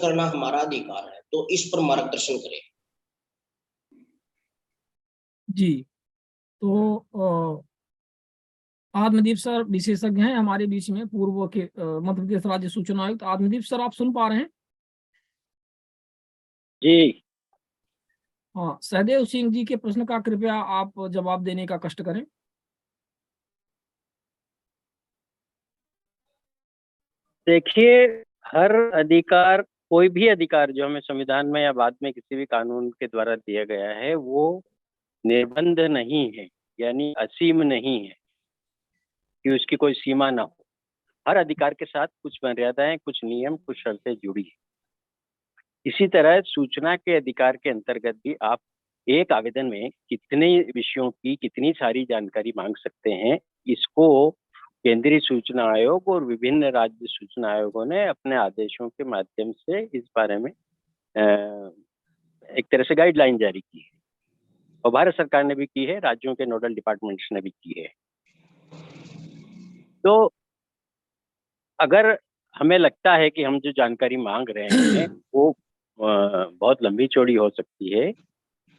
करना हमारा अधिकार है, तो इस पर मार्गदर्शन करें। जी, तो आत्मदीप सर विशेषज्ञ हैं हमारे बीच में, पूर्व के मध्य प्रदेश राज्य सूचना आयुक्त। आत्मदीप सर, आप सुन पा रहे हैं? जी। हाँ, सहदेव सिंह जी के प्रश्न का कृपया आप जवाब देने का कष्ट करें। देखिए, हर अधिकार, कोई भी अधिकार जो हमें संविधान में या बाद में किसी भी कानून के द्वारा दिया गया है, वो निर्बंध नहीं है, यानी असीम नहीं है कि उसकी कोई सीमा ना हो। हर अधिकार के साथ कुछ मर्यादाएं, कुछ नियम, कुछ शर्तें जुड़ी है। इसी तरह सूचना के अधिकार के अंतर्गत भी आप एक आवेदन में कितने विषयों की कितनी सारी जानकारी मांग सकते हैं, इसको केंद्रीय सूचना आयोग और विभिन्न राज्य सूचना आयोगों ने अपने आदेशों के माध्यम से इस बारे में एक तरह से गाइडलाइन जारी की है, और भारत सरकार ने भी की है, राज्यों के नोडल डिपार्टमेंट्स ने भी की है। तो अगर हमें लगता है कि हम जो जानकारी मांग रहे हैं वो बहुत लंबी चौड़ी हो सकती है,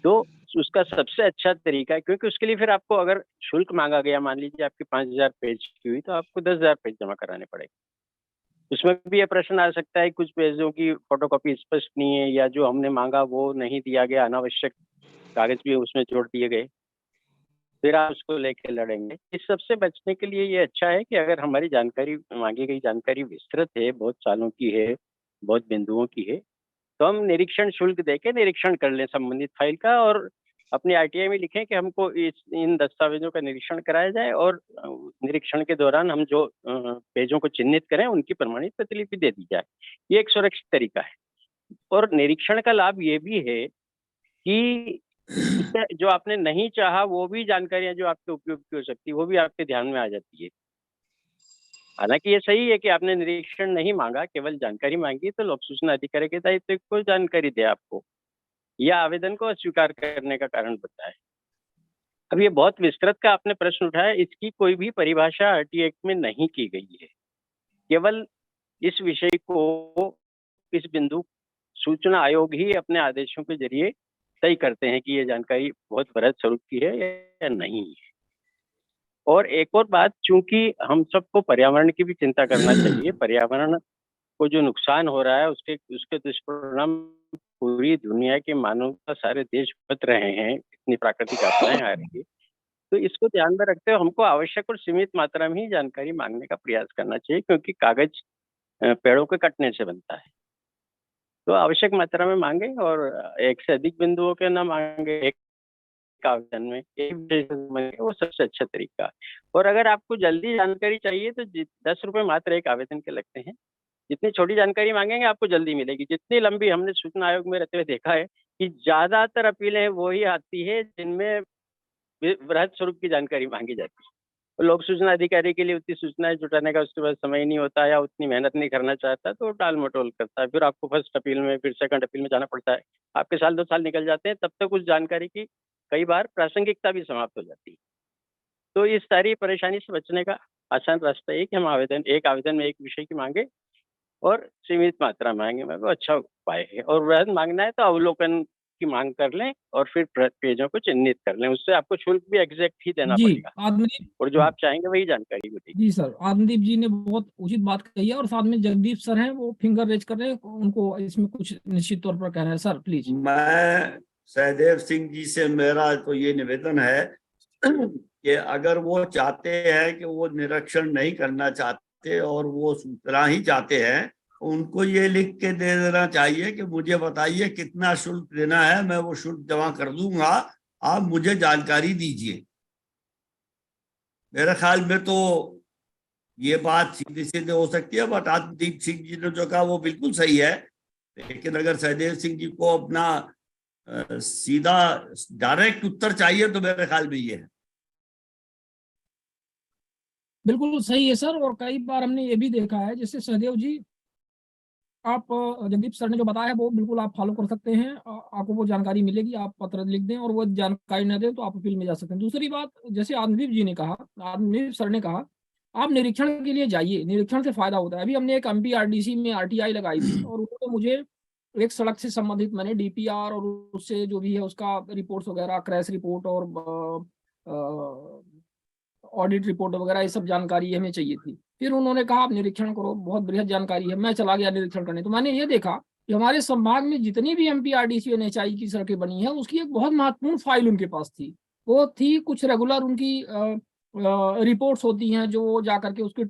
तो उसका सबसे अच्छा तरीका है, क्योंकि उसके लिए फिर आपको अगर शुल्क मांगा गया, मान लीजिए आपकी 5,000 पेज की हुई, तो आपको 10,000 पेज जमा कराने पड़ेंगे। उसमें भी ये प्रश्न आ सकता है कुछ पेजों की फोटोकॉपी स्पष्ट नहीं है, या जो हमने मांगा वो नहीं दिया गया, अनावश्यक कागज भी उसमें जोड़ दिए गए, फिर आप उसको लेके लड़ेंगे। इस सबसे बचने के लिए ये अच्छा है कि अगर हमारी जानकारी, मांगी गई जानकारी विस्तृत है, बहुत सालों की है, बहुत बिंदुओं की है, तो हम निरीक्षण शुल्क देके निरीक्षण कर लें संबंधित फाइल का, और अपनी आरटीआई में लिखें कि हमको इन दस्तावेजों का निरीक्षण कराया जाए, और निरीक्षण के दौरान हम जो पेजों को चिन्हित करें उनकी प्रमाणित प्रतिलिपि दे दी जाए। ये एक सुरक्षित तरीका है। और निरीक्षण का लाभ ये भी है कि उससे जो आपने नहीं चाहा वो भी जानकारियां जो आपके उपयोग की हो सकती है, वो भी आपके ध्यान में आ जाती है। हालांकि ये सही है कि आपने निरीक्षण नहीं मांगा, केवल जानकारी मांगी, तो लोक सूचना अधिकारी के दायित्व को जानकारी दे आपको, या आवेदन को अस्वीकार करने का कारण बताए। अब ये बहुत विस्तृत का आपने प्रश्न उठाया, इसकी कोई भी परिभाषा आरटीआई एक्ट में नहीं की गई है। केवल इस विषय को, इस बिंदु, सूचना आयोग ही अपने आदेशों के जरिए तय करते हैं कि ये जानकारी बहुत बृहद स्वरूप की है या नहीं है। और एक और बात, चूंकि हम सबको पर्यावरण की भी चिंता करना चाहिए, पर्यावरण को जो नुकसान हो रहा है उसके दुष्परिणाम पूरी दुनिया के मानव का सारे देश भुगत रहे हैं, इतनी प्राकृतिक आपदाएं आ रही है। तो इसको ध्यान में रखते हुए हमको आवश्यक और सीमित मात्रा में ही जानकारी मांगने का प्रयास करना चाहिए, क्योंकि कागज पेड़ों के कटने से बनता है। तो आवश्यक मात्रा में मांगे, और एक से अधिक बिंदुओं के न मांगे, एक आवेदन में एक विषय से मांगे, वो सबसे अच्छा तरीका है। और अगर आपको जल्दी जानकारी चाहिए तो 10 रुपए मात्र एक आवेदन के लगते हैं। जितनी छोटी जानकारी मांगेंगे आपको जल्दी मिलेगी, जितनी लंबी, हमने सूचना आयोग में रहते हुए देखा है कि ज्यादातर अपीलें वही आती है जिनमें बृहद स्वरूप की जानकारी मांगी जाती है। तो लोक सूचना अधिकारी के लिए उतनी सूचनाएं जुटाने का उसके पास समय नहीं होता, या उतनी मेहनत नहीं करना चाहता, तो टाल मटोल करता है। फिर आपको फर्स्ट अपील में, फिर सेकंड अपील में जाना पड़ता है। आपके साल 2 साल निकल जाते हैं, तब तक उस जानकारी की कई बार प्रासंगिकता भी समाप्त हो जाती है। तो इस सारी परेशानी से बचने का आसान रास्ता है कि हम एक आवेदन में एक विषय की मांगे, और सीमित मात्रा मांगे, वो अच्छा उपाय है। और वृहद मांगना है तो अवलोकन की मांग कर लें, और फिर पेजों को चिन्हित कर लें। उससे आपको शुल्क भी एग्जैक्ट ही देना जी, पड़ेगा, आत्मदीप। और जो आप चाहेंगे वही जानकारी मिलेगी। जी सर, आत्मदीप जी ने बहुत उचित बात कही है, और साथ में जगदीप सर हैं, वो फिंगर रेज कर रहे हैं, उनको इसमें कुछ निश्चित तौर पर कहना है। Sir please. मैं सहदेव सिंह जी से मेरा तो ये निवेदन है कि अगर वो चाहते हैं कि वो निरीक्षण नहीं करना चाहते और वो सूचना ही चाहते हैं, उनको ये लिख के दे देना चाहिए कि मुझे बताइए कितना शुल्क देना है, मैं वो शुल्क जमा कर दूंगा, आप मुझे जानकारी दीजिए। मेरे ख्याल में तो ये बात सीधी सीधे हो सकती है। बट आत्मदीप सिंह जी ने जो कहा वो बिल्कुल सही है, लेकिन अगर सहदेव सिंह जी को अपना सीधा डायरेक्ट उत्तर चाहिए तो मेरे ख्याल में ये है। बिल्कुल सही है सर, और कई बार हमने ये भी देखा है, जैसे सहदेव जी, आप जगदीप सर ने जो बताया है वो बिल्कुल आप फॉलो कर सकते हैं। आपको वो जानकारी मिलेगी, आप पत्र लिख दें और वो जानकारी न दें तो आप अपील में जा सकते हैं। दूसरी बात, जैसे आत्मदीप जी ने कहा, आत्मदीप सर ने कहा आप निरीक्षण के लिए जाइए, निरीक्षण से फायदा होता है। अभी हमने एक MPRDC में RTI लगाई थी और उन्होंने मुझे एक सड़क से संबंधित मैंने DPR और उससे जो भी है उसका रिपोर्ट्स वगैरह, क्रैश रिपोर्ट और ऑडिट रिपोर्ट वगैरह, ये सब जानकारी हमें चाहिए थी। फिर उन्होंने कहा आप निरीक्षण करो, बहुत बृहद जानकारी है। मैं चला गया निरीक्षण करने, तो मैंने ये देखा कि हमारे संभाग में जितनी भी MPRDC और NHI की सड़कें बनी है, उसकी एक बहुत महत्वपूर्ण फाइल उनके पास थी। वो थी कुछ रेगुलर उनकी रिपोर्ट्स होती हैं जो जा करके उसके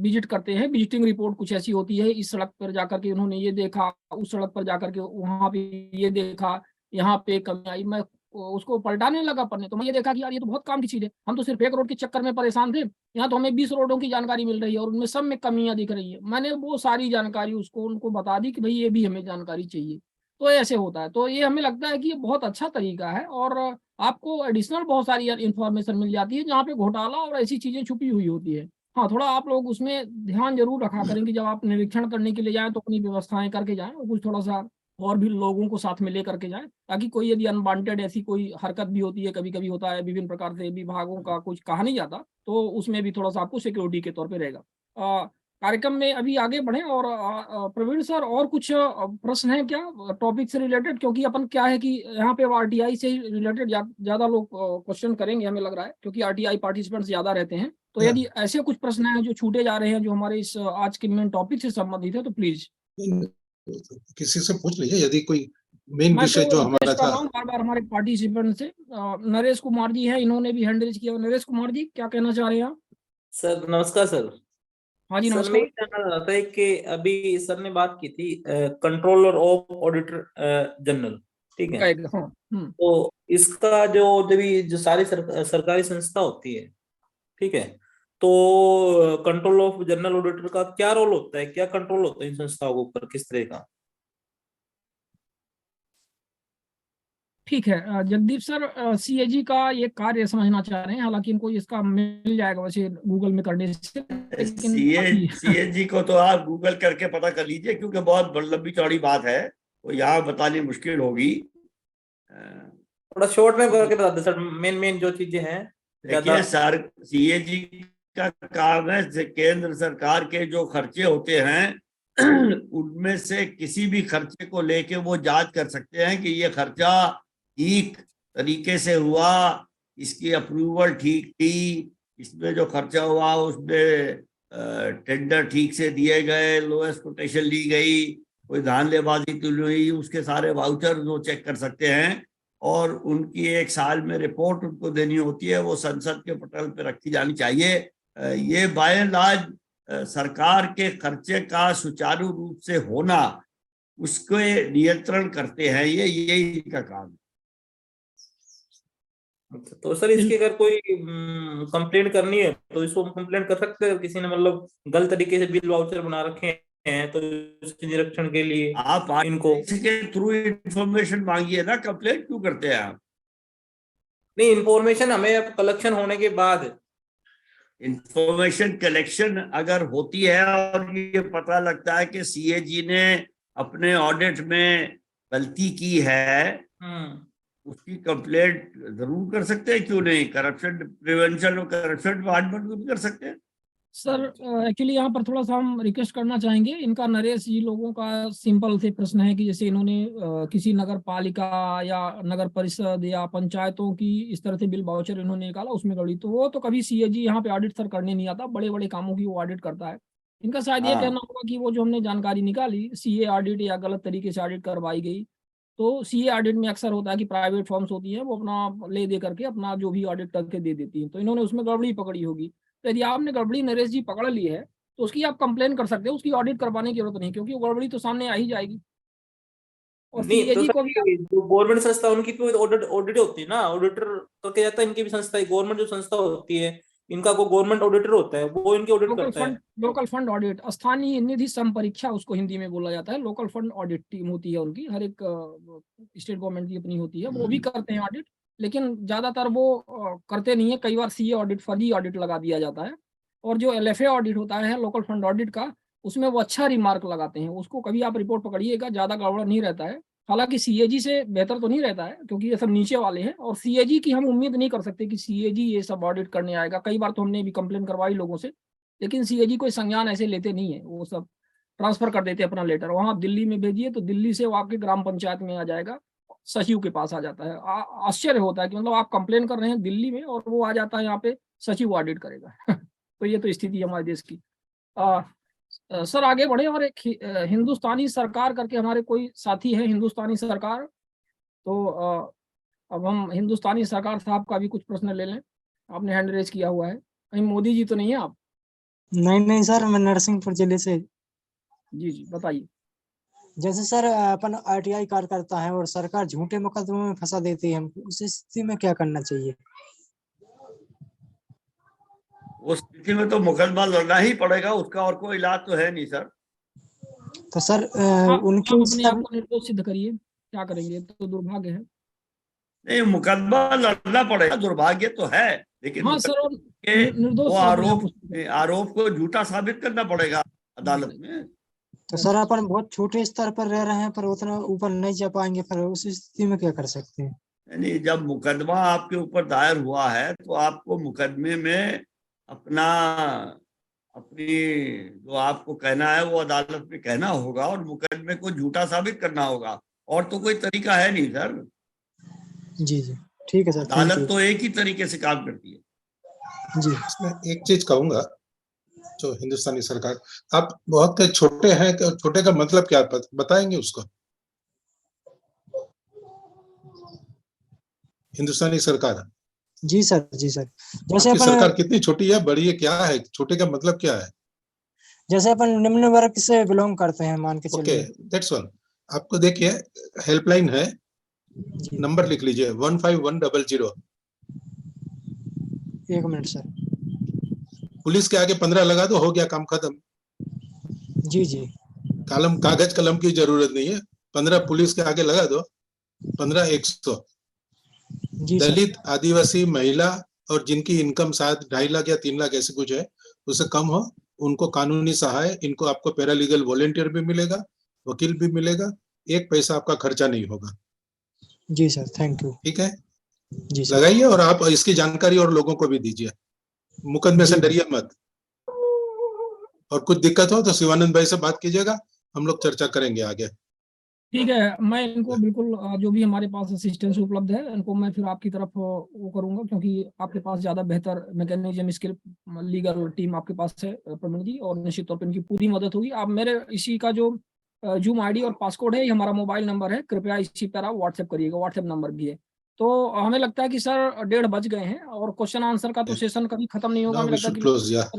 विजिट करते हैं। विजिटिंग रिपोर्ट कुछ ऐसी होती है, इस सड़क पर जाकर के उन्होंने ये देखा, उस सड़क पर जाकर के वहां पे ये देखा, यहाँ पे कमी आई। मैं उसको पलटाने लगा पढ़ने, तो मैं ये देखा कि यार ये तो बहुत काम की चीज है। हम तो सिर्फ एक रोड के चक्कर में परेशान थे, यहाँ तो हमें 20 रोडों की जानकारी मिल रही है और उनमें सब में कमियां दिख रही है। मैंने वो सारी जानकारी उनको बता दी कि भाई ये भी हमें जानकारी चाहिए। तो ऐसे होता है। तो ये हमें लगता है कि ये बहुत अच्छा तरीका है और आपको एडिशनल बहुत सारी इंफॉर्मेशन मिल जाती है जहाँ पे घोटाला और ऐसी चीजें छुपी हुई होती है। हाँ, थोड़ा आप लोग उसमें ध्यान जरूर रखा करें कि जब आप निरीक्षण करने के लिए जाएं तो अपनी व्यवस्थाएं करके जाएं और कुछ थोड़ा सा और भी लोगों को साथ में लेकर के जाएं, ताकि कोई यदि अनवांटेड ऐसी कोई हरकत भी होती है, कभी कभी होता है, विभिन्न प्रकार से विभागों का कुछ कहा नहीं जाता, तो उसमें भी थोड़ा सा आपको सिक्योरिटी के तौर पे रहेगा। कार्यक्रम में अभी आगे बढ़े और प्रवीण सर और कुछ प्रश्न है क्या टॉपिक से रिलेटेड? क्योंकि अपन क्या है कि यहाँ पे RTI से ही रिलेटेड ज्यादा लोग क्वेश्चन करेंगे हमें लग रहा है, क्योंकि RTI पार्टिसिपेंट्स ज्यादा रहते हैं। तो यदि ऐसे कुछ प्रश्न हैं जो छूटे जा रहे हैं जो हमारे इस आज के मेन टॉपिक से संबंधित है, तो प्लीज किसी से पूछ लीजिए यदि कोई मेन मैं विषय तो जो हमारा रिक्वेस्ट कर था। रहा हूँ बार बार हमारे पार्टिसिपेंट से। नरेश कुमार जी हैं, इन्होंने भी हैंड रेज किया। नरेश कुमार जी, क्या कहना चाह रहे हैं आप? सर नमस्कार सर। हाँ जी सर मैं नमस्कार। ये जानना चाहता है कि अभी सर ने बात की थी कंट्रोलर ऑफ ऑडिटर जनरल, ठीक है? हाँ, तो इसका जो सारी सरकारी संस्था होती है, ठीक है, तो कंट्रोल ऑफ जनरल ऑडिटर का क्या रोल होता है, क्या कंट्रोल होता है इन संस्थाओं के ऊपर, किस तरह का? ठीक है जगदीप सर, CAG का ये कार्य समझना चाह रहे हैं, हालांकि इनको इसका मिल जाएगा वैसे गूगल में करने से, लेकिन CAG को तो आप गूगल करके पता कर लीजिए, क्योंकि बहुत लंबी चौड़ी बात है, वो यहाँ बतानी मुश्किल होगी। थोड़ा शॉर्ट में करके बता दे सर, मेन जो चीजें हैं। देखिए सर, CAG का काम है केंद्र सरकार के जो खर्चे होते हैं उनमें से किसी भी खर्चे को लेके वो जांच कर सकते हैं कि ये खर्चा ठीक तरीके से हुआ, इसकी अप्रूवल ठीक थी, इसमें जो खर्चा हुआ उसमें टेंडर ठीक से दिए गए, लोएस्ट कोटेशन ली गई, कोई धांधलेबाजी तो नहीं हुई, उसके सारे वाउचर वो चेक कर सकते हैं। और उनकी एक साल में रिपोर्ट उनको देनी होती है, वो संसद के पटल पे रखी जानी चाहिए। ये बाय एंड लार्ज सरकार के खर्चे का सुचारू रूप से होना, उसको नियंत्रण करते हैं, यही इनका काम है। तो सर इसकी अगर कोई कंप्लेंट करनी है तो इसको कंप्लेंट कर सकते हैं? किसी ने मतलब गलत तरीके से बिल वाउचर बना रखे हैं तो इसके निरीक्षण के लिए आप इनको इसके थ्रू इंफॉर्मेशन मांगिए ना, कंप्लेंट क्यों करते हैं आप? नहीं, इंफॉर्मेशन हमें कलेक्शन होने के बाद, इंफॉर्मेशन कलेक्शन अगर होती है और ये पता लगता है कि CAG ने अपने ऑडिट में गलती की है, उसकी कंप्लेंट जरूर कर सकते हैं, क्यों नहीं? करप्शन प्रिवेंशन और करप्शन डिपार्टमेंट को भी कर सकते हैं। सर एक्चुअली यहाँ पर थोड़ा सा हम रिक्वेस्ट करना चाहेंगे, इनका नरेश जी लोगों का सिंपल से प्रश्न है कि जैसे इन्होंने किसी नगर पालिका या नगर परिषद या पंचायतों की इस तरह से बिल वाउचर इन्होंने निकाला, उसमें गड़ी, तो वो तो कभी CAG यहाँ पे ऑडिट सर करने नहीं आता, बड़े बड़े कामों की वो ऑडिट करता है। इनका शायद ये कहना होगा कि वो जो हमने जानकारी निकाली CA ऑडिट या गलत तरीके से ऑडिट करवाई गई, तो CA ऑडिट में अक्सर होता है कि प्राइवेट फर्म्स होती हैं, वो अपना ले दे करके अपना जो भी ऑडिट करके दे देती हैं, तो इन्होंने उसमें गड़बड़ी पकड़ी होगी। तो यदि आपने गड़बड़ी नरेश जी पकड़ ली है तो उसकी आप कंप्लेन कर सकते हो, उसकी ऑडिट करवाने की जरूरत नहीं, क्योंकि वो गड़बड़ी तो सामने आ ही जाएगी। और नहीं तो CAG को भी जो गवर्नमेंट संस्था उनकी भी ऑडिट होती है ना, ऑडिटर करके जाता है, इनकी भी संस्था है, गवर्नमेंट जो संस्था होती है इनका को गवर्नमेंट ऑडिटर होता है, वो इनकी ऑडिट करता है। लोकल फंड ऑडिट, स्थानीय निधि संपरीक्षा उसको हिंदी में बोला जाता है। लोकल फंड ऑडिट टीम होती है उनकी, हर एक स्टेट गवर्नमेंट की अपनी होती है, वो भी करते हैं ऑडिट, लेकिन ज्यादातर वो करते नहीं है। कई बार CA ऑडिट, फर्जी ऑडिट लगा दिया जाता है। और जो LFA ऑडिट होता है लोकल फंड ऑडिट का, उसमें वो अच्छा रिमार्क लगाते हैं, उसको कभी आप रिपोर्ट पकड़िएगा, ज्यादा गड़बड़ नहीं रहता है। हालांकि CAG से बेहतर तो नहीं रहता है, क्योंकि ये सब नीचे वाले हैं, और CAG की हम उम्मीद नहीं कर सकते कि CAG ये सब ऑडिट करने आएगा। कई बार तो हमने भी कंप्लेन करवाई लोगों से लेकिन सीएजी कोई संज्ञान ऐसे लेते नहीं है, वो सब ट्रांसफर कर देते हैं अपना लेटर, वहां दिल्ली में भेजिए तो दिल्ली से वो आपके ग्राम पंचायत में आ जाएगा, सचिव के पास आ जाता है। आश्चर्य होता है कि मतलब आप कंप्लेन कर रहे हैं दिल्ली में और वो आ जाता है यहाँ पे, सचिव ऑडिट करेगा। तो ये तो स्थिति है हमारे देश की। सर आगे बढ़े, और एक हिंदुस्तानी सरकार करके हमारे कोई साथी है, हिंदुस्तानी सरकार, तो अब हम हिंदुस्तानी सरकार साहब का भी कुछ प्रश्न ले लें। आपने हैंड रेज किया हुआ है, कहीं मोदी जी तो नहीं है आप? नहीं नहीं सर, मैं नरसिंहपुर जिले से। जी जी बताइए। जैसे सर अपन आरटीआई कार्यकर्ता है और सरकार झूठे मुकदमों में फंसा देती है हमको, उस स्थिति में क्या करना चाहिए? उस स्थिति में तो मुकदमा लड़ना ही पड़ेगा, उसका और कोई इलाज तो है नहीं सर। तो सर आप उनके अपने आप को निर्दोष सिद्ध करिए, क्या करेंगे, तो दुर्भाग्य है। नहीं, मुकदमा लड़ना पड़ेगा, दुर्भाग्य तो है, लेकिन हाँ सर, और के निर्दोष वो से अपने आप को- आरोप को झूठा साबित करना पड़ेगा अदालत में। तो सर अपन बहुत छोटे स्तर पर रह रहे हैं, पर उतना ऊपर नहीं जा पाएंगे, फिर उस स्थिति में क्या कर सकते हैं? यानी जब मुकदमा आपके ऊपर दायर हुआ है तो आपको मुकदमे में अपनी जो आपको कहना है वो अदालत में कहना होगा और मुकदमे को झूठा साबित करना होगा, और तो कोई तरीका है नहीं सर। जी जी ठीक है सर, थैंक अदालत यू। तो एक ही तरीके से काम करती है। जी इसमें एक चीज कहूंगा, जो हिंदुस्तानी सरकार, आप बहुत छोटे हैं, तो छोटे का मतलब क्या बताएंगे उसको? हिंदुस्तानी सरकार, जी सर, जी सर। जैसे आपकी अपन सरकार कितनी छोटी है, बड़ी है, क्या है, छोटे का मतलब क्या है? जैसे अपन निम्न वर्ग से बिलोंग करते हैं, मान के ओके, चलिए। That's one. आपको देखिए, हेल्पलाइन है, जी नंबर लिख लीजिए 15100। 1 मिनट सर। पुलिस के आगे 15 लगा दो, हो गया काम खत्म। जी जी कागज कलम की जरूरत नहीं है, 15 पुलिस के आगे लगा दो, 15 100। जी सर। दलित, आदिवासी, महिला और जिनकी इनकम शायद 2.5 लाख या 3 लाख ऐसे कुछ है, उससे कम हो, उनको कानूनी सहाय, इनको आपको पैरालीगल वॉलेंटियर भी मिलेगा, वकील भी मिलेगा, 1 पैसा आपका खर्चा नहीं होगा। जी सर, थैंक यू। ठीक है, जी सर। लगाइए, और आप इसकी जानकारी और लोगों को भी दीजिए, मुकदमे से जी। डरिए मत। और कुछ दिक्कत हो तो शिवानंद भाई से बात कीजिएगा, हम लोग चर्चा करेंगे आगे। ठीक है, मैं इनको बिल्कुल जो भी हमारे पास असिस्टेंस उपलब्ध है इनको मैं फिर आपकी तरफ वो करूंगा, क्योंकि आपके पास ज्यादा बेहतर मैकेनिज्म, स्किल, लीगल टीम आपके पास है प्रवीण जी, और निश्चित तौर पर इनकी पूरी मदद होगी। आप मेरे इसी का जो जूम आईडी और पासकोड है, ये हमारा मोबाइल नंबर है, कृपया इसी पर आप व्हाट्सएप करिएगा, व्हाट्सएप नंबर भी है। तो हमें लगता है कि सर 1:30 बज गए हैं, और क्वेश्चन आंसर का तो सेशन कभी खत्म नहीं होगा, नाउ हमें वी लगता है शुड कि क्लोज, या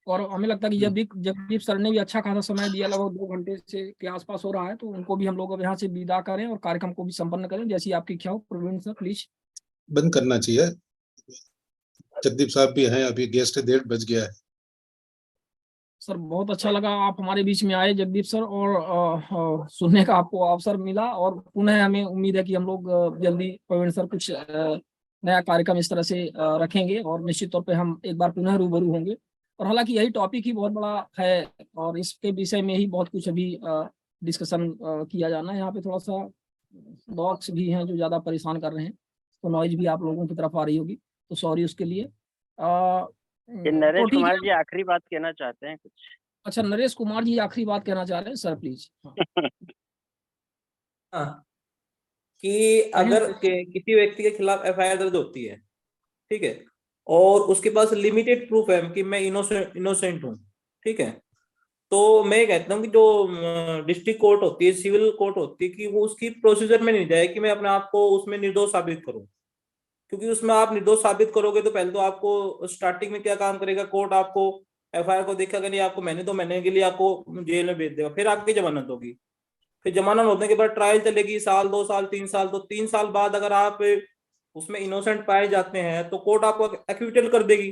और हमें लगता है कि जगदीप सर ने भी अच्छा खासा समय दिया, लगभग 2 घंटे से के आसपास हो रहा है, तो उनको भी हम लोग अब यहाँ से विदा करें और कार्यक्रम को भी संपन्न करें, जैसी आपकी इच्छा हो। Praveen sir please. बंद करना चाहिए। जगदीप साहब भी हैं, अभी गेस्ट है, 1:30 बज गया है। सर बहुत अच्छा लगा आप हमारे बीच में आए जगदीप सर, और सुनने का आपको अवसर मिला, और पुनः हमें उम्मीद है कि हम लोग जल्दी प्रवीण सर कुछ नया कार्यक्रम इस तरह से रखेंगे, और निश्चित तौर पे हम एक बार पुनः रूबरू होंगे। और हालांकि यही टॉपिक ही बहुत बड़ा है, और इसके विषय में ही बहुत कुछ अभी डिस्कशन किया जाना है। यहाँ पे थोड़ा सा डॉग्स भी हैं जो ज़्यादा परेशान कर रहे हैं, तो नॉइज भी आप लोगों की तरफ आ रही होगी, तो सॉरी उसके लिए। ये नरेश तो ठीक कुमार है। जी आखिरी बात कहना चाहते हैं कुछ? अच्छा, नरेश कुमार जी आखिरी बात कहना चाह रहे हैं, सर प्लीज। हाँ, कि अगर किसी व्यक्ति के खिलाफ एफआईआर दर्ज होती है, ठीक है, और उसके पास लिमिटेड प्रूफ है कि मैं इनोसेंट हूँ, ठीक है, तो मैं कहता हूँ कि जो डिस्ट्रिक्ट कोर्ट होती है, सिविल कोर्ट होती है, कि वो उसकी प्रोसीजर में नहीं जाए कि मैं अपने आप को उसमें निर्दोष साबित करूं, क्योंकि उसमें आप निर्दोष साबित करोगे तो पहले तो आपको स्टार्टिंग में क्या काम करेगा, कोर्ट आपको एफआईआर को देखेगा नहीं, आपको महीने 2 महीने के लिए आपको जेल में भेज देगा, फिर आपकी जमानत होगी, फिर जमानत होने के बाद ट्रायल चलेगी, 1 साल 2 साल 3 साल, तो 3 साल बाद अगर आप उसमें इनोसेंट पाए जाते हैं तो कोर्ट आपको एक्विटल कर देगी,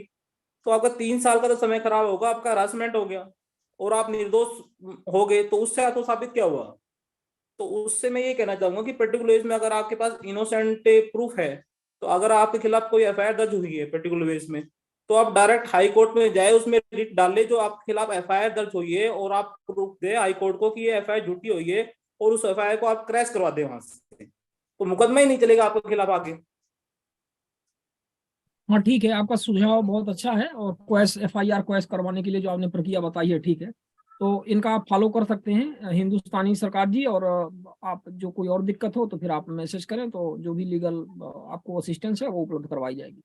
तो आपका 3 साल का तो समय खराब होगा, आपका हरासमेंट हो गया, और आप निर्दोष हो गए, तो उससे आपको साबित क्या हुआ? तो उससे मैं ये कहना चाहूंगा कि पर्टिकुलर वेज में अगर आपके पास इनोसेंट प्रूफ है, तो अगर आपके खिलाफ कोई एफआईआर दर्ज हुई है पर्टिकुलर वेज में, तो आप डायरेक्ट हाई कोर्ट में जाए, उसमें रिट डाले जो आपके खिलाफ एफआईआर दर्ज हुई है, और आप प्रूफ दे हाई कोर्ट को कि ये एफआईआर झूठी हुई है, और उस एफआईआर को आप क्रैश करवा दे वहां से, तो मुकदमा ही नहीं चलेगा आपके खिलाफ आगे। हाँ ठीक है, आपका सुझाव बहुत अच्छा है और क्वेश FIR क्वेश करवाने के लिए जो आपने प्रक्रिया बताई है ठीक है, तो इनका आप फॉलो कर सकते हैं हिंदुस्तानी सरकार जी। और आप जो कोई और दिक्कत हो तो फिर आप मैसेज करें, तो जो भी लीगल आपको असिस्टेंस है वो उपलब्ध करवाई जाएगी।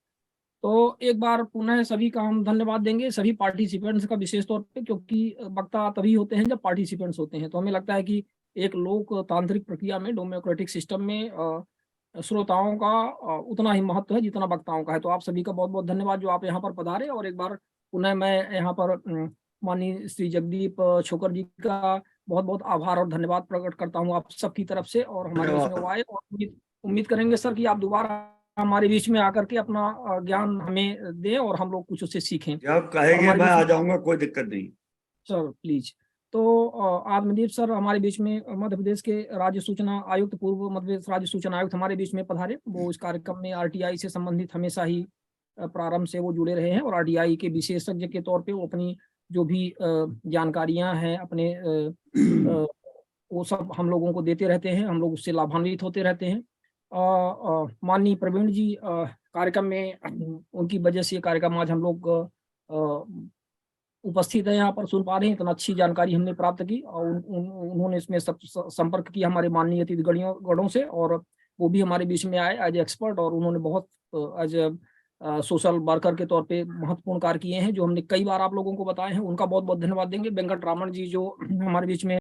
तो एक बार पुनः सभी का हम धन्यवाद देंगे, सभी पार्टिसिपेंट्स का विशेष तौर पे, क्योंकि वक्ता तभी होते हैं जब पार्टिसिपेंट्स होते हैं। तो हमें लगता है कि एक लोकतांत्रिक प्रक्रिया में, डेमोक्रेटिक सिस्टम में श्रोताओं का उतना ही महत्व है जितना वक्ताओं का है। तो आप सभी का बहुत बहुत धन्यवाद जो आप यहाँ पर पधारे। और एक बार पुनः मैं यहाँ पर माननीय श्री जगदीप छोकर जी का बहुत बहुत आभार और धन्यवाद प्रकट करता हूँ आप सबकी तरफ से, और हमारे बीच में वो आए। और उम्मीद करेंगे सर कि आप दोबारा हमारे बीच में आकर के अपना ज्ञान हमें दें और हम लोग कुछ उससे सीखें। जब कहेंगे मैं आ जाऊंगा, कोई दिक्कत नहीं सर प्लीज। तो आत्मदीप सर हमारे बीच में मध्य प्रदेश के राज्य सूचना आयुक्त, पूर्व मध्य प्रदेश राज्य सूचना आयुक्त हमारे बीच में पधारे। वो इस कार्यक्रम में RTI से संबंधित हमेशा ही प्रारंभ से वो जुड़े रहे हैं, और RTI के विशेषज्ञ के तौर पे वो अपनी जो भी जानकारियां हैं अपने वो सब हम लोगों को देते रहते हैं, हम लोग उससे लाभान्वित होते रहते हैं। माननीय प्रवीण जी कार्यक्रम में, उनकी वजह से ये कार्यक्रम आज हम लोग उपस्थित है, यहाँ पर सुन पा रहे हैं। इतना अच्छी जानकारी हमने प्राप्त की, और उन्होंने इसमें संपर्क किया हमारे माननीय अतिथिगणों से, और वो भी हमारे बीच में आए एज एक्सपर्ट, और उन्होंने बहुत एज सोशल वर्कर के तौर पे महत्वपूर्ण कार्य किए हैं जो हमने कई बार आप लोगों को बताए हैं। उनका बहुत बहुत धन्यवाद देंगे। वेंकट रामन जी जो हमारे बीच में